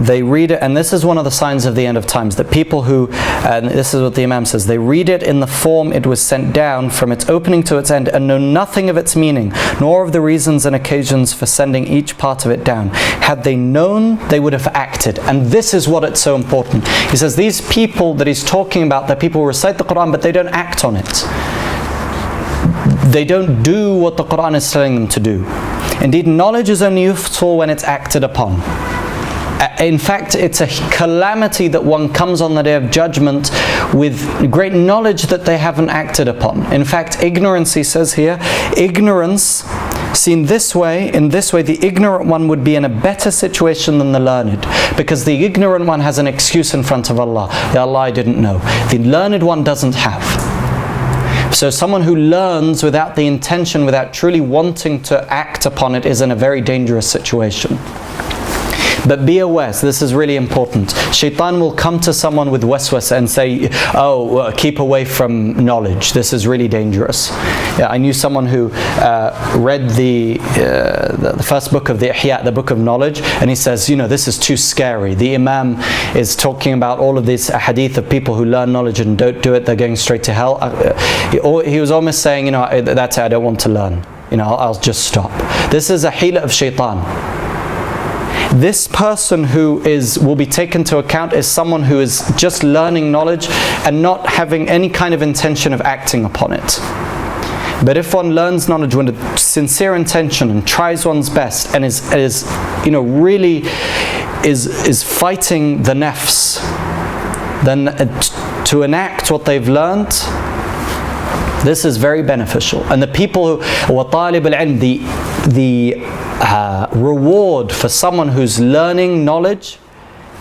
they read it, and this is one of the signs of the end of times, that people who, and this is what the Imam says, they read it in the form it was sent down from its opening to its end and know nothing of its meaning, nor of the reasons and occasions for sending each part of it down. Had they known, they would have acted. And this is what it's so important. He says these people that he's talking about, that people recite the Quran but they don't act on it. They don't do what the Quran is telling them to do. Indeed, knowledge is only useful when it's acted upon. In fact, it's a calamity that one comes on the Day of Judgment with great knowledge that they haven't acted upon. In fact, ignorance, he says here, ignorance seen this way, in this way, the ignorant one would be in a better situation than the learned, because the ignorant one has an excuse in front of Allah, that Allah, I didn't know. The learned one doesn't have. So someone who learns without the intention, without truly wanting to act upon it, is in a very dangerous situation. But be aware, so this is really important. Shaitan will come to someone with waswasa and say, oh, keep away from knowledge. This is really dangerous. Yeah, I knew someone who read the first book of the Ihya, the book of knowledge, and he says, you know, this is too scary. The Imam is talking about all of these hadith of people who learn knowledge and don't do it, they're going straight to hell. He was almost saying, you know, that's it, I don't want to learn. You know, I'll just stop. This is a hila of shaitan. This person who will be taken to account is someone who is just learning knowledge and not having any kind of intention of acting upon it. But if one learns knowledge with a sincere intention and tries one's best and is you know, really is fighting the nafs, then to enact what they've learned, this is very beneficial. And the people who وَطَالِبُ الْعِلْمِ, the reward for someone who's learning knowledge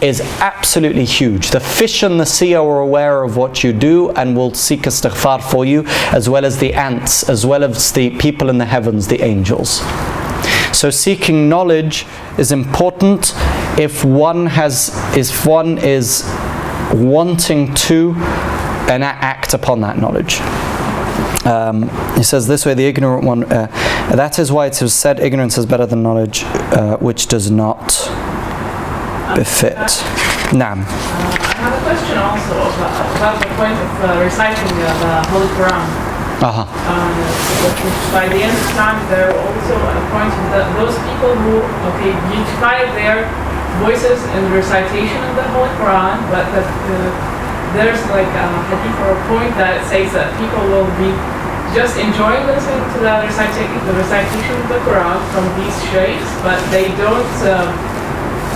is absolutely huge. The fish in the sea are aware of what you do and will seek istighfar for you, as well as the ants, as well as the people in the heavens, the angels. So seeking knowledge is important if one is wanting to act upon that knowledge. He says this way, the ignorant one, that is why it is said ignorance is better than knowledge, which does not befit. Naam. I have a question also about the point of reciting the Holy Quran. By the end of time, there are also a point that those people who beautify their voices in recitation of the Holy Quran, but there's like a hadith or a point that says that people will be just enjoying listening to the recitation of the Quran from these shaykhs, but they don't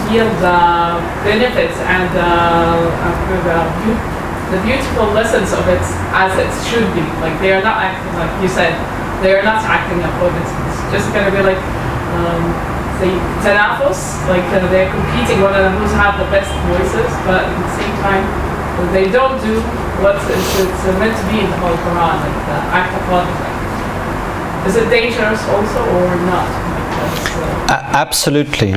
feel the benefits and the beautiful lessons of it as it should be. Like they are not acting, like you said, they are not acting upon it. It's just going to be like the tanafus, like they're competing one another who's have the best voices, but at the same time they don't do what it's meant to be in the Holy Quran, like the act upon it. Is it dangerous also or not? Absolutely,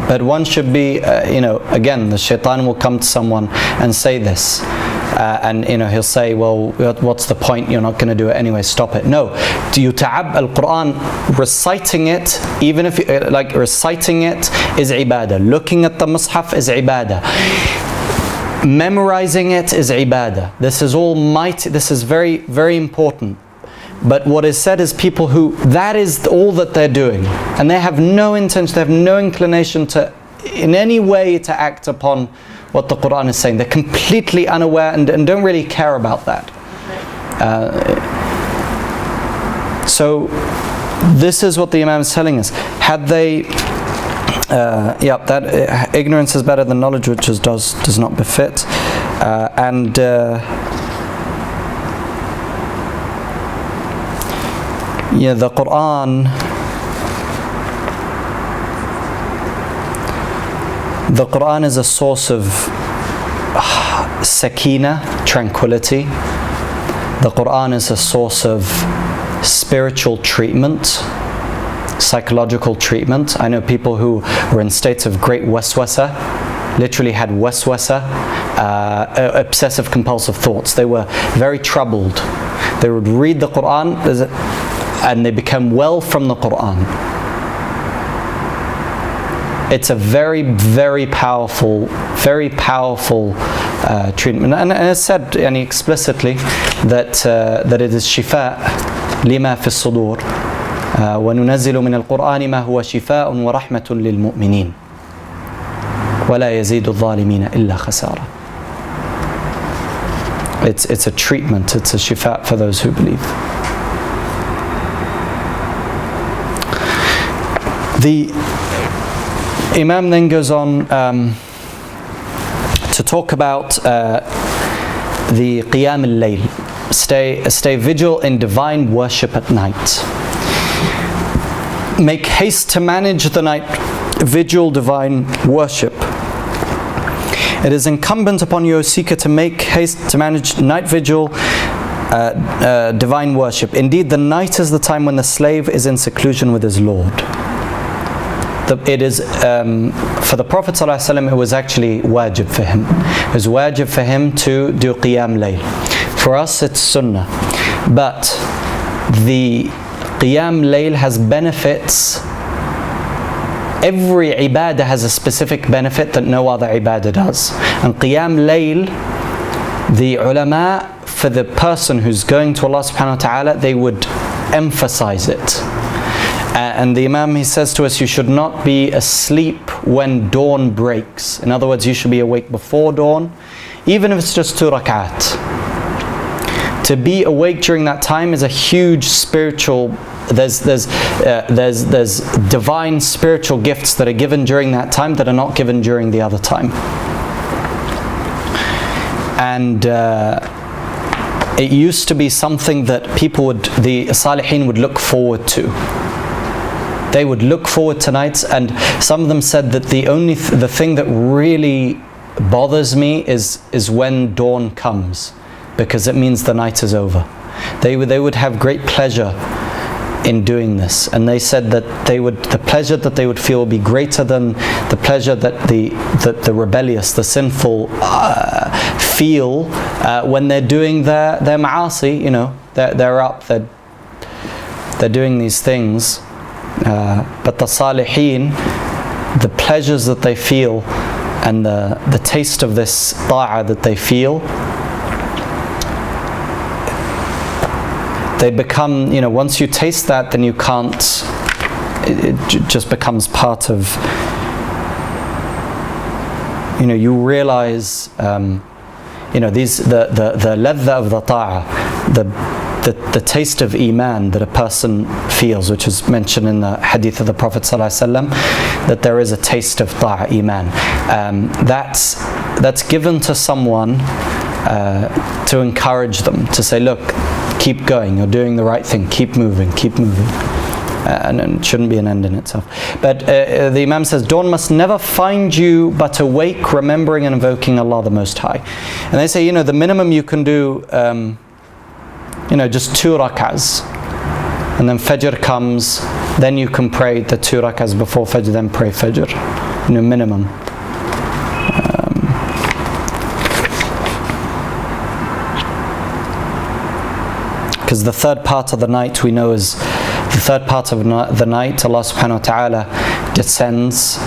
but one should be, you know, again, the shaitan will come to someone and say this, and you know, he'll say, well, what's the point, you're not going to do it anyway, stop it. No, do you ta'ab al-Quran, reciting it, even if like reciting it is ibadah, looking at the mushaf is ibadah, memorizing it is ibadah. This is all mighty, this is very, very important. But what is said is people who, that is all that they're doing, and they have no intention, they have no inclination to, in any way, to act upon what the Quran is saying. They're completely unaware and don't really care about that. So this is what the Imam is telling us. Had they that ignorance is better than knowledge, which does not befit, the Quran is a source of sakina, tranquility. The Quran is a source of spiritual treatment, psychological treatment. I know people who were in states of great waswasa, literally had waswasa, obsessive compulsive thoughts. They were very troubled. They would read the Quran and they become well from the Quran. it's a very, very powerful treatment. And it's said explicitly that it is shifa lima fi as-sudur. وَنُنَزِّلُ مِنَ الْقُرْآنِ مَا هُوَ شِفَاءٌ وَرَحْمَةٌ لِلْمُؤْمِنِينَ وَلَا يَزِيدُ الظَّالِمِينَ إِلَّا خَسَارًا. It's a treatment, it's a shifa for those who believe. The Imam then goes on to talk about the Qiyam al-Layl, stay vigil in divine worship at night. Make haste to manage the night vigil, divine worship. It is incumbent upon you, O seeker, to make haste to manage night vigil, divine worship. Indeed, the night is the time when the slave is in seclusion with his Lord. It is for the Prophet ﷺ, it was actually wajib for him. It was wajib for him to do qiyam layl. For us, it's sunnah. But the qiyam layl has benefits. Every ibadah has a specific benefit that no other ibadah does. And qiyam layl, the ulama, for the person who's going to Allah subhanahu wa ta'ala, they would emphasize it. And the Imam, he says to us, you should not be asleep when dawn breaks. In other words, you should be awake before dawn, even if it's just 2 rak'at. To be awake during that time is a huge spiritual, there's divine spiritual gifts that are given during that time that are not given during the other time. And it used to be something that the Salihin would look forward to. They would look forward to nights, and some of them said that the thing that really bothers me is when dawn comes, because it means the night is over. They would have great pleasure in doing this, and they said that the pleasure that they would feel would be greater than the pleasure that the rebellious, the sinful feel when they're doing their ma'asi. You know, they're up, they're doing these things. But the Salihin, the pleasures that they feel and the taste of this ta'ah that they feel, they become, once you taste that, then you can't, it just becomes part of, you realize, the ladha of the ta'ah, the taste of Iman that a person feels, which is mentioned in the hadith of the Prophet ﷺ, that there is a taste of ta'ah, Iman. That's given to someone to encourage them, to say, look, keep going, you're doing the right thing, keep moving. And it shouldn't be an end in itself. But the Imam says, dawn must never find you but awake, remembering and invoking Allah the Most High. And they say, the minimum you can do, just 2 rak'ahs, and then Fajr comes, then you can pray the 2 rak'ahs before Fajr, then pray Fajr, minimum. Because the third part of the night, we know, is the third part of the night, Allah subhanahu wa ta'ala descends,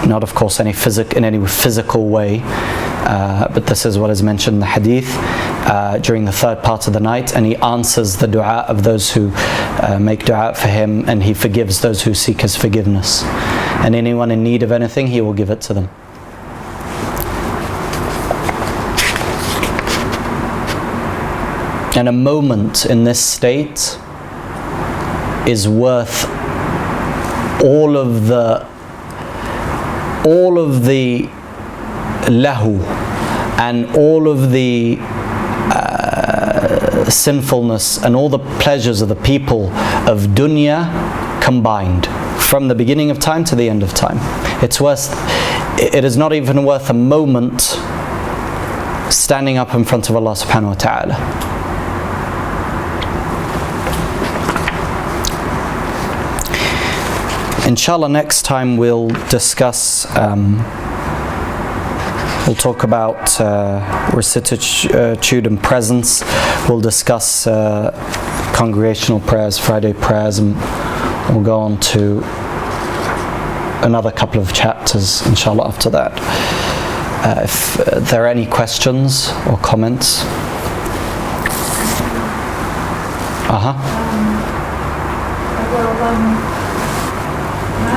not of course in any physical way, but this is what is mentioned in the hadith, during the third part of the night, and He answers the dua of those who make dua for Him, and He forgives those who seek His forgiveness. And anyone in need of anything, He will give it to them. And a moment in this state is worth all of the lahu and all of the sinfulness and all the pleasures of the people of dunya combined, from the beginning of time to the end of time. It is not even worth a moment standing up in front of Allah subhanahu wa ta'ala. Inshallah, next time we'll discuss, we'll talk about recitative and presence. We'll discuss congregational prayers, Friday prayers, and we'll go on to another couple of chapters, inshallah, after that. If there are any questions or comments. My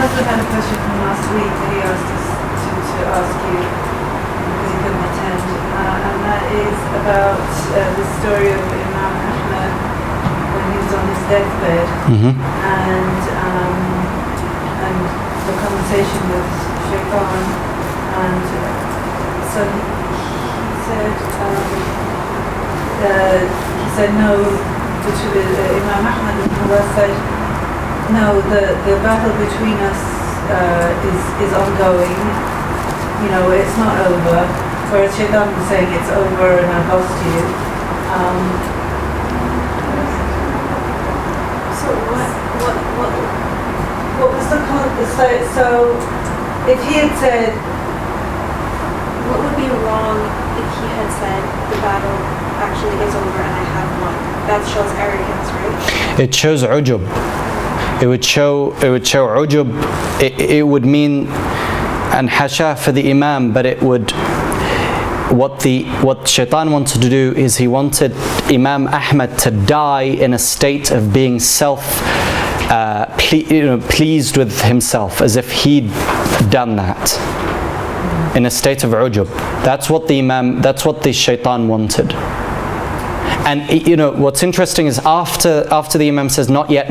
husband had a question from last week that he asked us to ask you because he couldn't attend, and that is about the story of Imam Ahmad when he was on his deathbed, and the conversation with Shaitan, and so he said no. Imam Ahmad said, no, the battle between us is ongoing. You know, it's not over. Whereas Shaitan was saying it's over and I've lost you. So what was the context? So if he had said, what would be wrong if he had said the battle actually is over and I have won? That shows arrogance, right? It shows ujub. It would show ujub. It would mean and hasha for the Imam, but it would what Shaitan wanted to do is he wanted Imam Ahmad to die in a state of being pleased with himself, as if he'd done that, in a state of ujub. That's what the Shaitan wanted. And you know what's interesting is after the Imam says not yet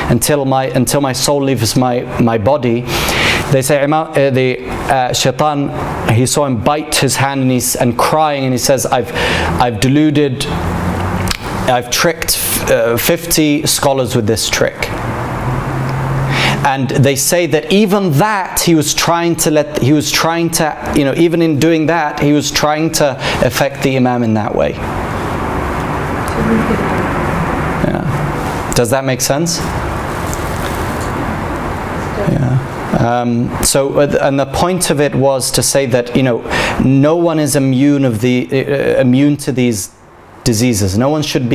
until my soul leaves my body, they say the Shaitan, he saw him bite his hand and crying, and he says I've tricked 50 scholars with this trick. And they say that even that even in doing that he was trying to affect the Imam in that way. Yeah. Does that make sense? Yeah. And the point of it was to say that no one is immune to these diseases. No one should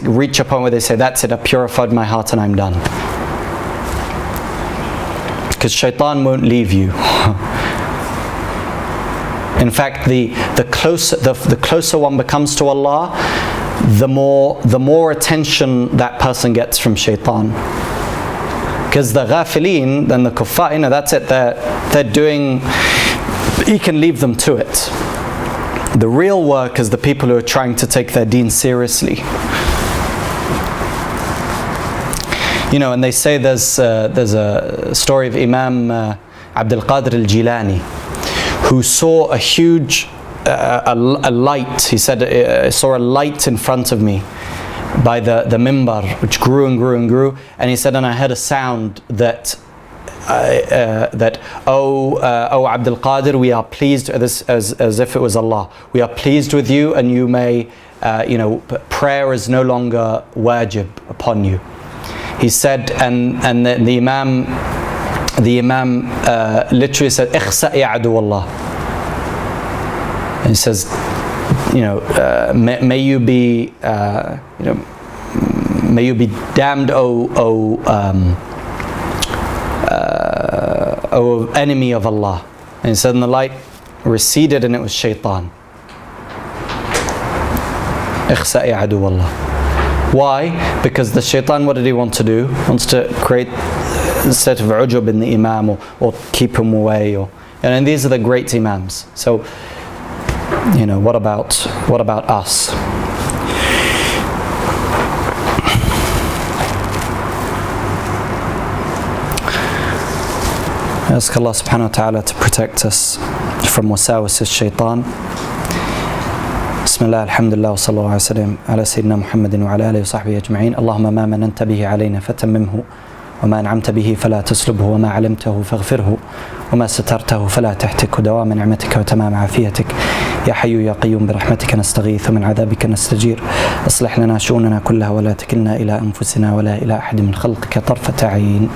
reach a point where they say, that's it, I purified my heart and I'm done. Because Shaitan won't leave you. In fact, the closer one becomes to Allah, the more attention that person gets from Shaitan. Because the ghafilin, then the kuffar, that's it. They're doing. He can leave them to it. The real work is the people who are trying to take their deen seriously. And they say there's a story of Imam Abdul Qadir Al-Jilani, who saw a huge a light. He said, I saw a light in front of me by the mimbar, which grew and grew and grew. And he said, and I heard a sound that oh Abdul Qadir, we are pleased, as if it was Allah, we are pleased with you, and you may prayer is no longer wajib upon you. He said, and the Imam literally said, Ihsan ya adu Allah. And he says, may you be damned, O enemy of Allah. And he said, and the light receded, and it was Shaitan. Ihsan ya adu Allah. Why? Because the Shaitan, what did he want to do? He wants to create a state of ujub in the Imam, or keep him away, and these are the great Imams. So, what about us? I ask Allah subhanahu wa ta'ala to protect us from wasawis al-shaytan. بسم الله الحمد لله وصلى الله عليه وسلم على سيدنا محمد وعلى آله وصحبه أجمعين. اللهم ما مننت به علينا فتممه، وما أنعمت به فلا تسلبه، وما علمته فاغفره، وما سترته فلا تحتكه، دوام نعمتك وتمام عافيتك. يا حي يا قيوم برحمتك نستغيث ومن عذابك نستجير. أصلح لنا شؤوننا كلها ولا تكلنا إلى أنفسنا ولا إلى أحد من خلقك طرفة عين.